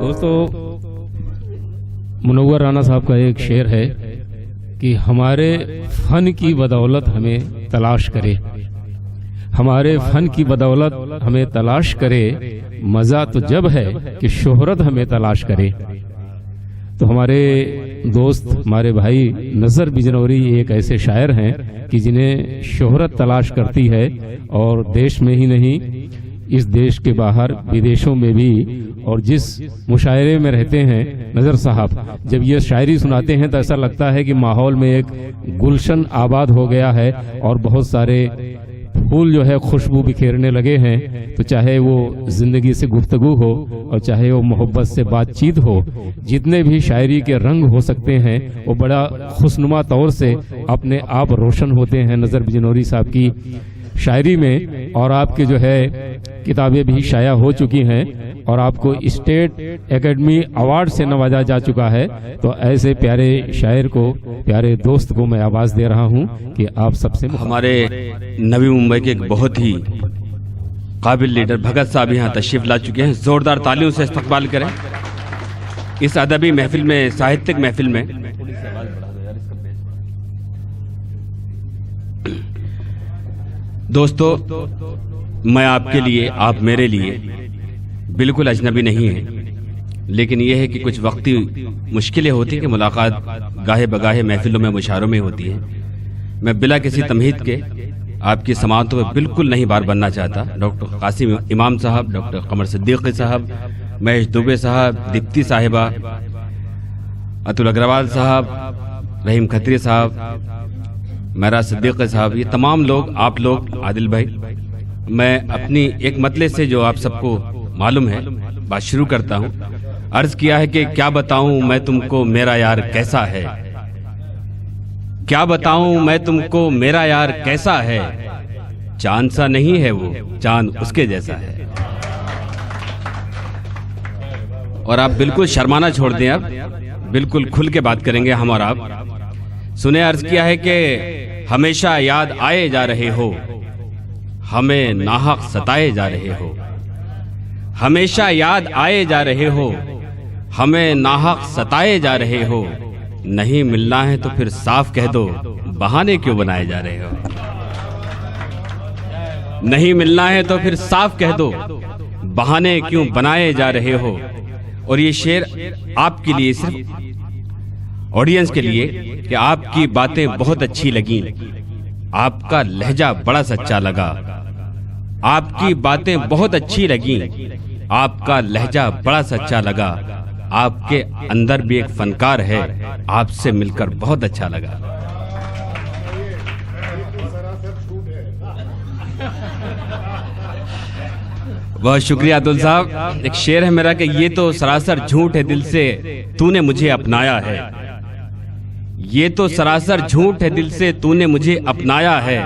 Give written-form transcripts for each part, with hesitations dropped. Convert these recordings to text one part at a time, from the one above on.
दोस्तों, मुनव्वर राना साहब का एक शेर है कि हमारे फन की बदौलत हमें तलाश करे, हमारे फन की बदौलत हमें तलाश करे, मजा तो जब है कि शोहरत हमें तलाश करे। तो हमारे दोस्त, हमारे भाई नज़र बिजनौरी एक ऐसे शायर हैं कि जिन्हें शोहरत तलाश करती है, और देश में ही नहीं, इस देश के बाहर विदेशों में भी। और जिस मुशायरे में रहते हैं नज़र साहब, जब ये शायरी सुनाते हैं तो ऐसा लगता है कि माहौल में एक गुलशन आबाद हो गया है और बहुत सारे फूल जो है खुशबू बिखेरने लगे हैं। तो चाहे वो जिंदगी से गुफ्तगू हो और चाहे वो मोहब्बत से बातचीत हो, जितने भी शायरी के रंग हो सकते हैं वो बड़ा खुशनुमा तौर से अपने आप रोशन होते हैं नज़र बिजनौरी साहब की शायरी में। और आपके जो है किताबें भी शाया हो चुकी हैं और आपको स्टेट एकेडमी अवार्ड से नवाजा जा चुका है। तो ऐसे प्यारे शायर को, प्यारे दोस्त को मैं आवाज़ दे रहा हूं कि आप सबसे हमारे नवी मुंबई के एक बहुत ही काबिल लीडर भगत साहब यहाँ तशरीफ ला चुके हैं। जोरदार तालियों से इस्तकबाल करें इस अदबी महफिल में, साहित्यिक महफिल में। दोस्तों, मैं आपके लिए, आप मेरे लिए बिल्कुल अजनबी नहीं है, लेकिन यह है कि कुछ वक्ती मुश्किलें होती हैं कि मुलाकात गाहे बगाहे महफिलों में, मुशायरों में होती है। मैं बिला किसी तमहीद के आपकी समाअतों में बिल्कुल नहीं बार बनना चाहता। डॉक्टर कासिम इमाम साहब, डॉक्टर कमर सिद्दीकी साहब, महेश दुबे साहब, दीप्ति साहिबा, अतुल अग्रवाल साहब, रहीम खत्री साहब, मेरा सिद्दीकी साहब, ये तमाम लोग, आप लोग, आदिल भाई, मैं अपनी एक मतले से जो आप सबको मालूम है बात शुरू करता हूँ। अर्ज किया है कि क्या बताऊं मैं तुमको मेरा यार कैसा है, क्या बताऊं मैं तुमको मेरा यार कैसा है, चांद सा नहीं है वो, चांद उसके जैसा है। और आप बिल्कुल शर्माना छोड़ दें, अब बिल्कुल खुल के बात करेंगे हम और आप। सुने, अर्ज किया है कि हमेशा याद आए जा रहे हो, हमें नाहक सताए जा रहे हो, हमेशा याद आए जा रहे हो, हमें नाहक सताए जा रहे हो, नहीं मिलना है तो फिर साफ कह दो, बहाने क्यों बनाए जा रहे हो, नहीं मिलना है तो फिर साफ कह दो, बहाने क्यों बनाए जा रहे हो। और ये शेर आपके लिए, सिर्फ ऑडियंस के लिए, कि आपकी बातें बहुत अच्छी लगी, आपका लहजा बड़ा सच्चा लगा, आपकी बातें बहुत अच्छी लगी, आपका लहजा बड़ा सच्चा लगा, आपके अंदर भी एक फनकार है, आपसे मिलकर बहुत अच्छा लगा। बहुत शुक्रिया अतुल साहब। एक शेर है मेरा कि ये तो सरासर झूठ है दिल से तूने मुझे अपनाया है, ये तो सरासर झूठ है दिल से तूने मुझे अपनाया है,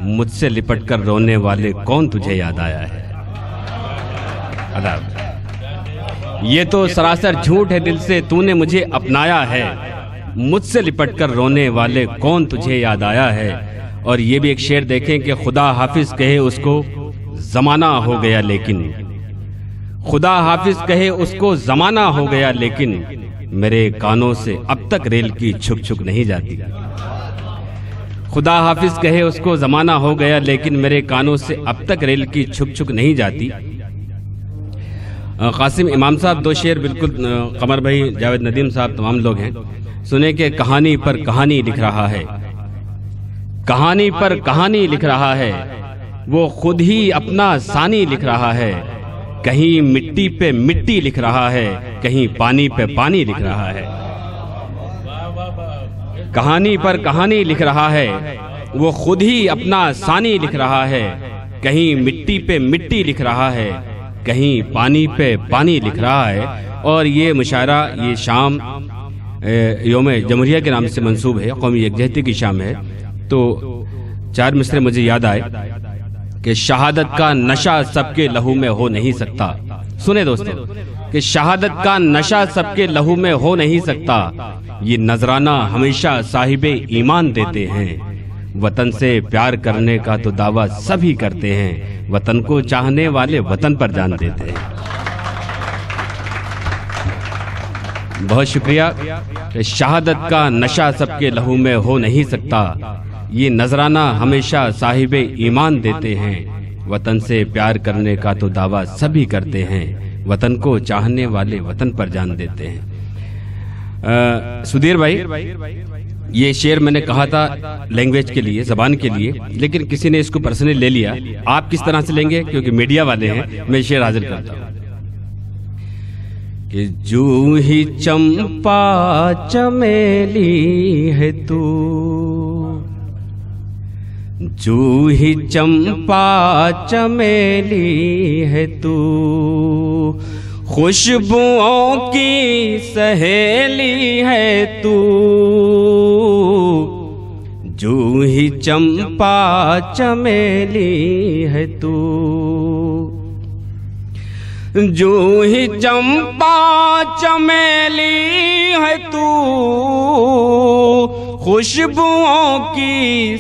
मुझसे लिपट कर रोने वाले कौन तुझे याद आया है। अदाब, ये तो सरासर झूठ है दिल से तूने मुझे अपनाया है, मुझसे लिपट कर रोने वाले कौन तुझे याद आया है। और ये भी एक शेर देखें कि खुदा हाफिज कहे उसको जमाना हो गया लेकिन, खुदा हाफिज कहे उसको जमाना हो गया लेकिन, मेरे कानों से अब तक रेल की छुक छुक नहीं जाती। खुदा हाफिज कहे उसको जमाना हो गया लेकिन, मेरे कानों से अब तक रेल की छुक छुक नहीं जाती। कासिम इमाम साहब दो शेर, बिल्कुल कमर भाई, जावेद नदीम साहब, तमाम लोग हैं। सुने कि कहानी पर कहानी लिख रहा है, कहानी पर कहानी लिख रहा है, वो खुद ही अपना सानी लिख रहा है, कहीं मिट्टी पे मिट्टी लिख रहा है, कहीं पानी पे पानी लिख रहा है। कहानी पर कहानी लिख रहा है, वो खुद ही अपना सानी लिख रहा है, कहीं मिट्टी पे मिट्टी लिख रहा है, कहीं पानी पे पानी लिख रहा है। और ये मुशायरा, ये शाम योम जमहूरिया के नाम से मंसूब है, कौमी यकजहती की शाम है। तो चार मिसरे मुझे याद आए कि शहादत का नशा सबके लहू में हो नहीं सकता। सुने दोस्तों, कि शहादत का नशा सबके लहू में हो नहीं सकता, ये नजराना हमेशा साहिबे ईमान देते हैं। वतन से प्यार करने का तो दावा सभी करते हैं, वतन को चाहने वाले वतन पर जान देते हैं। बहुत शुक्रिया। शहादत का नशा सबके लहू में हो नहीं सकता, ये नजराना हमेशा साहिबे ईमान देते हैं। वतन से प्यार करने का तो दावा सभी करते हैं, वतन को चाहने वाले वतन पर जान देते हैं। सुधीर भाई, ये शेर मैंने कहा था लैंग्वेज के लिए, जबान के लिए, लेकिन किसी ने इसको पर्सनली ले लिया। आप किस तरह से लेंगे, क्योंकि मीडिया वाले हैं, मैं शेर हाजिर करता हूं कि जूं ही चंपा चमेली है तू, जूं ही चंपा चमेली है तू, खुशबुओं की सहेली है तू, जूं ही चंपा चमेली है तू, जूं ही चंपा चमेली है तू, खुशबुओं की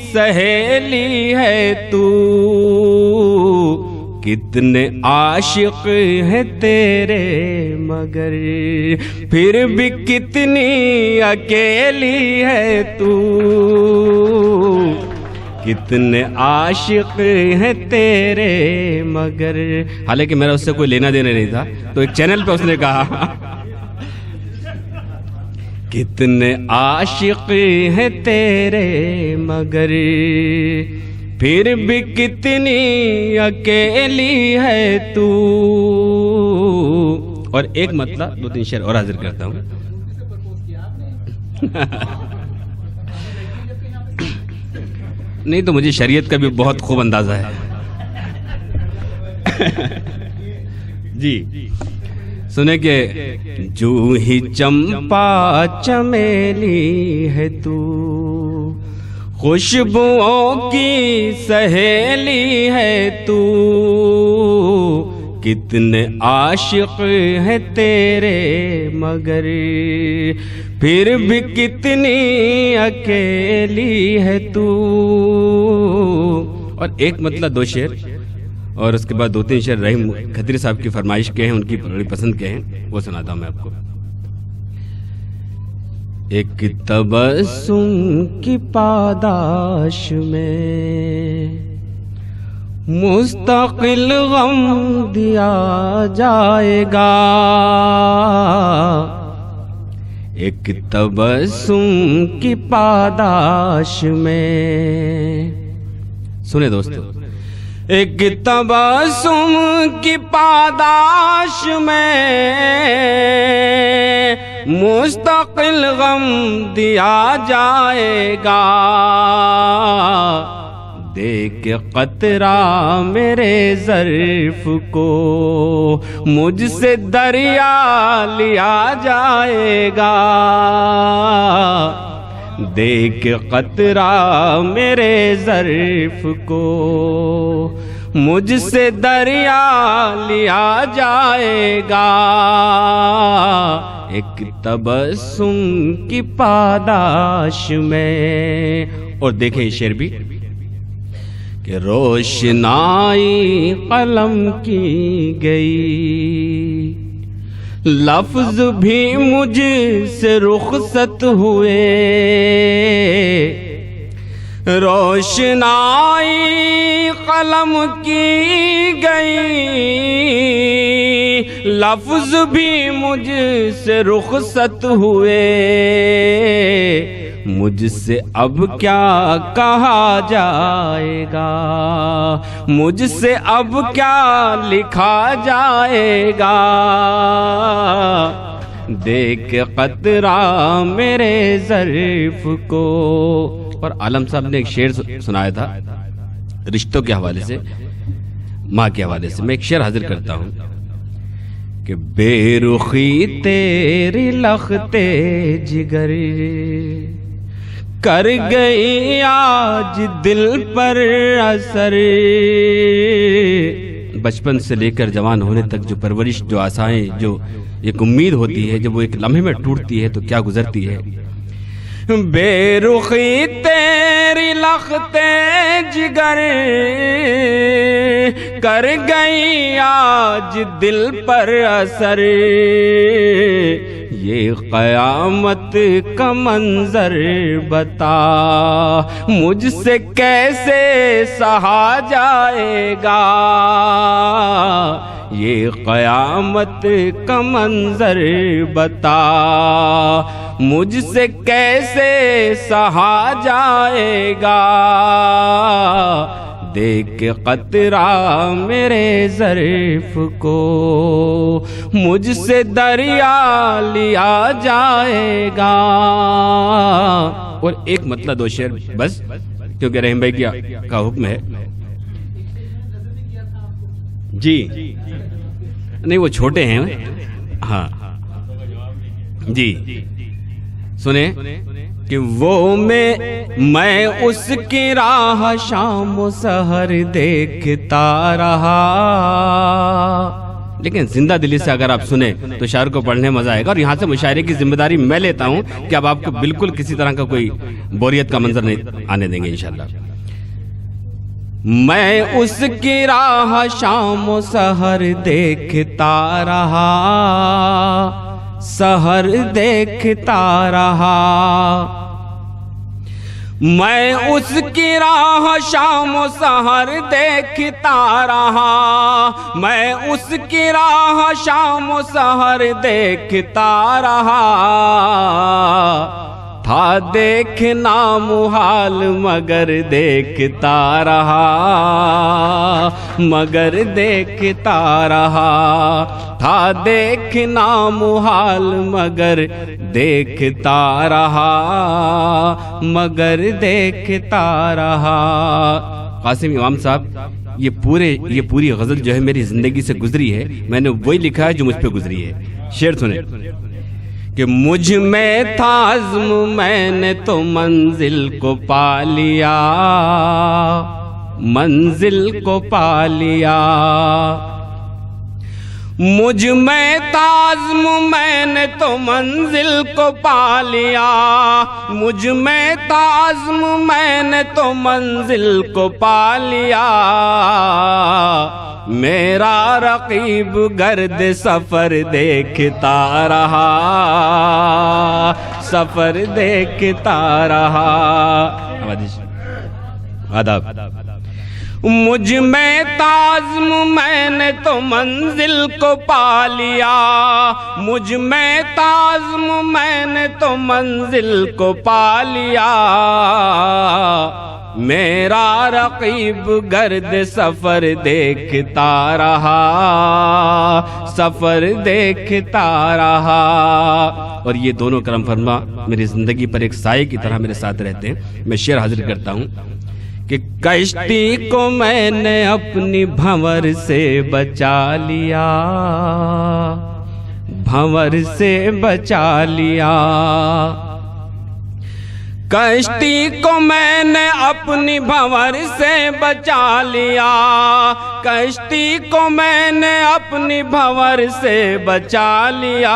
सहेली है तू, कितने आशिक हैं तेरे मगर फिर भी कितनी अकेली है तू, कितने आशिक हैं तेरे मगर। हालांकि मेरा उससे कोई लेना देना नहीं था, तो एक चैनल पे उसने कहा कितने आशिक हैं तेरे मगर फिर भी कितनी अकेली है तू। और एक मतलब 2-3 शेर और हाजिर करता हूं। नहीं तो मुझे शरीयत का भी बहुत खूब अंदाजा है। जी सुने कि जूं ही चंपा चमेली है तू, खुशबुओं की सहेली है तू, कितने आशिक हैं तेरे मगर फिर भी कितनी अकेली है तू। और एक मतलब 2 शेर और उसके बाद 2-3 शेर रहीम खत्री साहब की फरमाइश के हैं, उनकी बड़ी पसंद के हैं, वो सुनाता हूं मैं आपको। एक तबस्सुम की पादाश में मुस्तकिल गम दिया जाएगा, एक तबस्सुम की पादाश में। सुने दोस्तों, एक तबस्सुम की पादाश में मुस्तकिल गम दिया जाएगा, देख कतरा मेरे ज़र्फ़ को मुझसे दरिया लिया जाएगा, देख कतरा मेरे ज़र्फ़ को मुझसे दरिया लिया जाएगा, एक तबस्सुम की पादाश में। और देखें शेर भी कि रोशनाई कलम की गई, लफ्ज भी मुझसे रुखसत हुए, रोशनाई कलम की गई, लफ्ज भी मुझसे रुखसत हुए, मुझसे अब क्या कहा जाएगा, मुझसे अब क्या लिखा जाएगा, देख कतरा मेरे ज़र्फ़ को। और आलम साहब ने एक शेर सुनाया था रिश्तों के हवाले से, माँ के हवाले से। मैं एक शेर हाजिर करता हूँ कि बेरुखी तेरी लखते जिगर कर गई आज दिल पर असर, बचपन से लेकर जवान होने तक जो परवरिश, जो आशाएं, जो एक उम्मीद होती है, जब वो एक लम्हे में टूटती है तो क्या गुजरती है। बेरुखी तेरी लखते जिगर कर गई आज दिल पर असर, ये क़यामत का मंजर बता, मुझसे कैसे सहा जाएगा। ये क़यामत का मंजर बता, मुझसे कैसे सहा जाएगा। देख के कतरा मेरे ज़र्फ़ को, मुझसे दरिया लिया जाएगा। और एक मतलब दो शेर बस, क्योंकि रहीम भाई का हुक्म है। जी नहीं, वो छोटे हैं। हाँ जी, सुने कि वो मैं उसकी राह शाम सहर देखता रहा। लेकिन जिंदा दिली से अगर आप सुने तो शायर को पढ़ने मजा आएगा। और यहाँ से मुशायरे की जिम्मेदारी मैं लेता हूँ कि अब आपको बिल्कुल किसी तरह का कोई बोरियत का मंजर नहीं आने देंगे इंशाल्लाह। मैं उसकी राह शाम सहर देखता रहा, सहर देखता रहा। मैं उसकी राह शाम सहर देखता रहा, मैं उसकी राह शाम सहर देखता रहा। था देखना मुहाल मगर देखता रहा, मगर देखता रहा। था देखना मुहाल मगर देखता रहा, मगर देखता रहा। कासिम इमाम साहब, ये पूरी गजल जो है मेरी जिंदगी से गुजरी है। मैंने वही लिखा है जो मुझ पे गुजरी है। शेर सुने कि मुझ में था अज़्म मैंने तो मंजिल को पा लिया, मंजिल को पा लिया। मुझ में था अज़्म मैंने तो मंजिल को पा लिया, मुझ में था अज़्म मैंने तो मंजिल को पा लिया। मेरा रकीब गर्द सफर देखता रहा, सफर देखता रहा। आदाब। मुझ में ताज़्म मैंने तो मंजिल को पा लिया, मुझ में ताज़्म मैंने तो मंजिल को पा लिया। मेरा रकीब गर्द सफर देखता रहा, सफर देखता रहा। और ये दोनों करम फरमा मेरी जिंदगी पर एक साए की तरह मेरे साथ रहते हैं। मैं शेर हाजिर करता हूँ कि कश्ती को मैंने अपनी भंवर से बचा लिया, भंवर से बचा लिया। कश्ती को मैंने अपनी भंवर से बचा लिया, कश्ती को मैंने अपनी भंवर से बचा लिया।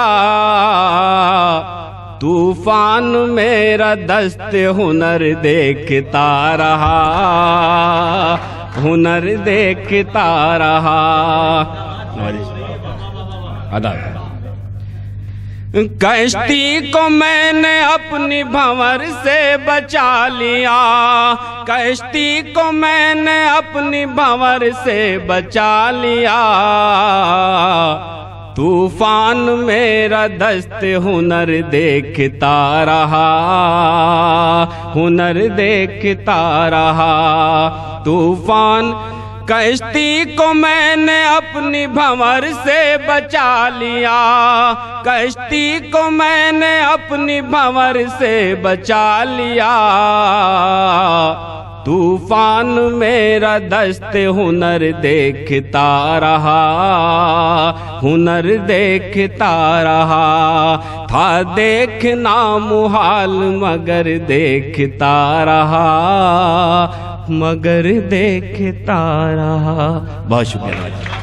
तूफान मेरा दस्त हुनर देखता रहा, हुनर देखता रहा। आदाब। कश्ती को मैंने अपनी भंवर से बचा लिया, कश्ती को मैंने अपनी भंवर से बचा लिया। तूफान मेरा दस्त हुनर देखता रहा, हुनर देखता रहा। तूफान कश्ती को मैंने अपनी भंवर से बचा लिया, कश्ती को मैंने अपनी भंवर से बचा लिया। तूफान मेरा दस्त हुनर देखता रहा, हुनर देखता रहा। था देखना मुहाल मगर देखता रहा, मगर देखता रहा। बहुत शुक्रिया।